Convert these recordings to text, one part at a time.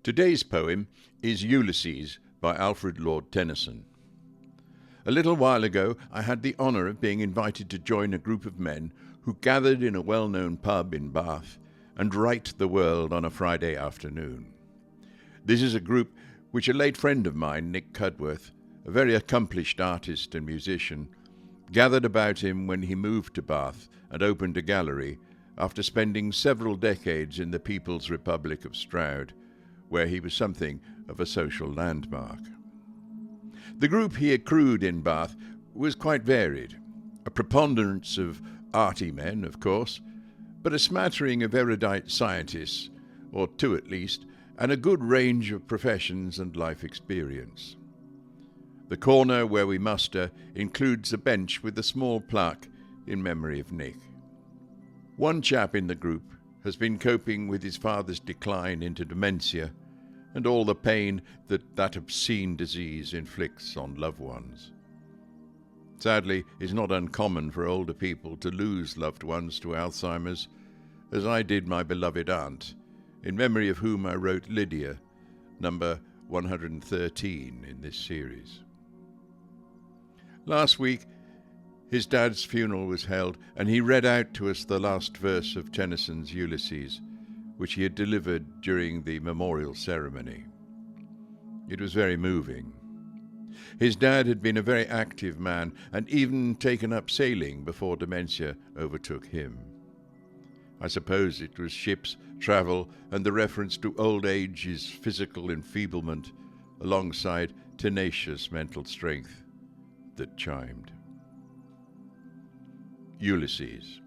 Today's poem is Ulysses by Alfred Lord Tennyson. A little while ago, I had the honour of being invited to join a group of men who gathered in a well-known pub in Bath and write the world on a Friday afternoon. This is a group which a late friend of mine, Nick Cudworth, a very accomplished artist and musician, gathered about him when he moved to Bath and opened a gallery after spending several decades in the People's Republic of Stroud, where he was something of a social landmark. The group he accrued in Bath was quite varied, a preponderance of arty men, of course, but a smattering of erudite scientists, or two at least, and a good range of professions and life experience. The corner where we muster includes a bench with a small plaque in memory of Nick. One chap in the group has been coping with his father's decline into dementia and all the pain that obscene disease inflicts on loved ones. Sadly, it's not uncommon for older people to lose loved ones to Alzheimer's, as I did my beloved aunt, in memory of whom I wrote Lydia, number 113 in this series. Last week, his dad's funeral was held, and he read out to us the last verse of Tennyson's Ulysses, which he had delivered during the memorial ceremony. It was very moving. His dad had been a very active man and even taken up sailing before dementia overtook him. I suppose it was ships, travel, and the reference to old age's physical enfeeblement alongside tenacious mental strength that chimed. Ulysses.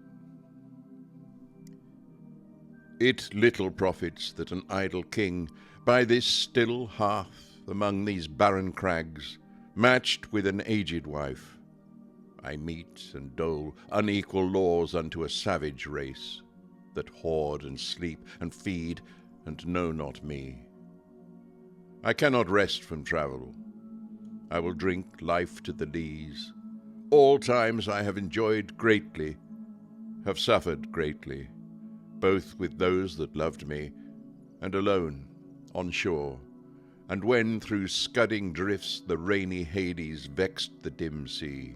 It little profits that an idle king, by this still hearth among these barren crags, matched with an aged wife, I mete and dole unequal laws unto a savage race, that hoard and sleep and feed and know not me. I cannot rest from travel. I will drink life to the lees. All times I have enjoyed greatly, have suffered greatly, both with those that loved me, and alone, on shore, and when through scudding drifts the rainy Hades vexed the dim sea.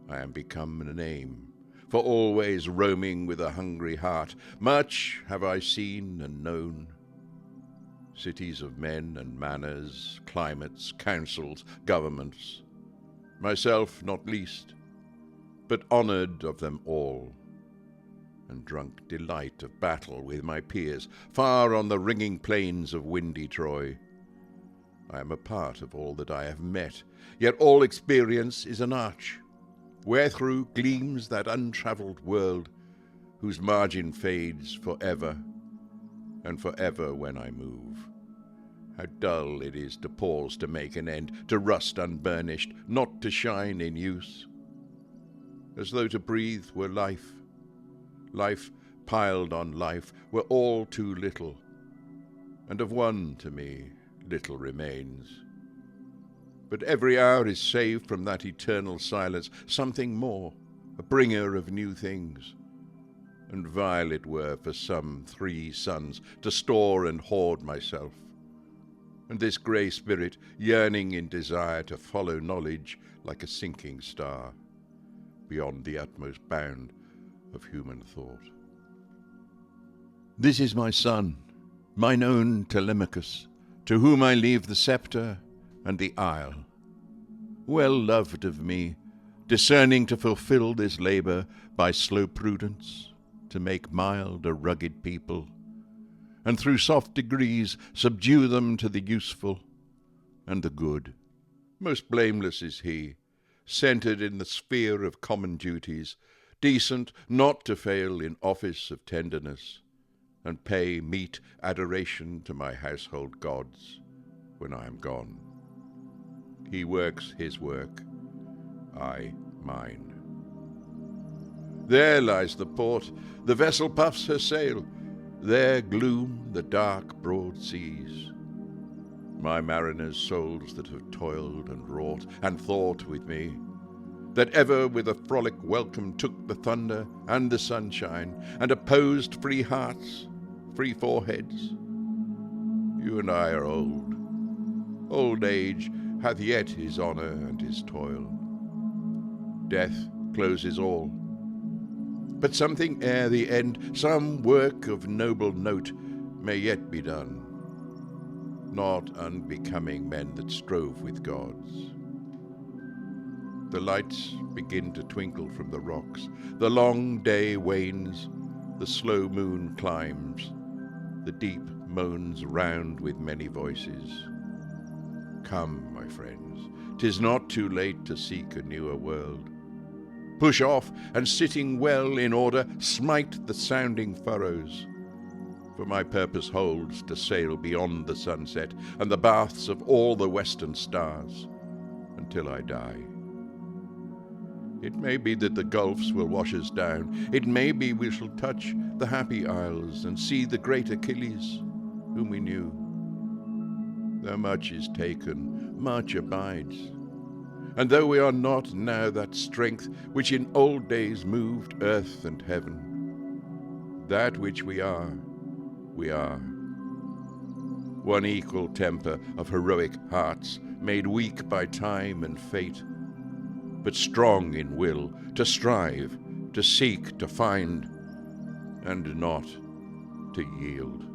I am become a name, for always roaming with a hungry heart. Much have I seen and known, cities of men and manners, climates, councils, governments, myself not least, but honoured of them all, and drunk delight of battle with my peers, far on the ringing plains of windy Troy. I am a part of all that I have met, yet all experience is an arch, wherethrough gleams that untravelled world, whose margin fades for ever, and for ever when I move. How dull it is to pause to make an end, to rust unburnished, not to shine in use. As though to breathe were life, life piled on life were all too little, and of one to me little remains. But every hour is saved from that eternal silence, something more, a bringer of new things. And vile it were for some 3 suns to store and hoard myself, and this grey spirit yearning in desire to follow knowledge like a sinking star, beyond the utmost bound of human thought. This is my son, mine own Telemachus, to whom I leave the sceptre and the isle. Well loved of me, discerning to fulfil this labour by slow prudence, to make mild a rugged people, and through soft degrees subdue them to the useful and the good. Most blameless is he, centred in the sphere of common duties, decent not to fail in office of tenderness, and pay meet adoration to my household gods when I am gone. He works his work, I mine. There lies the port, the vessel puffs her sail, there gloom the dark broad seas. My mariners' souls that have toiled and wrought and thought with me, that ever with a frolic welcome took the thunder and the sunshine, and opposed free hearts, free foreheads. You and I are old. Old age hath yet his honour and his toil. Death closes all. But something ere the end, some work of noble note, may yet be done, not unbecoming men that strove with gods. The lights begin to twinkle from the rocks, the long day wanes, the slow moon climbs, the deep moans round with many voices. Come, my friends, 'tis not too late to seek a newer world. Push off, and sitting well in order, smite the sounding furrows. For my purpose holds to sail beyond the sunset and the baths of all the western stars, until I die. It may be that the gulfs will wash us down. It may be we shall touch the happy isles and see the great Achilles, whom we knew. Though much is taken, much abides. And though we are not now that strength which in old days moved earth and heaven, that which we are, we are. One equal temper of heroic hearts, made weak by time and fate, but strong in will to strive, to seek, to find, and not to yield.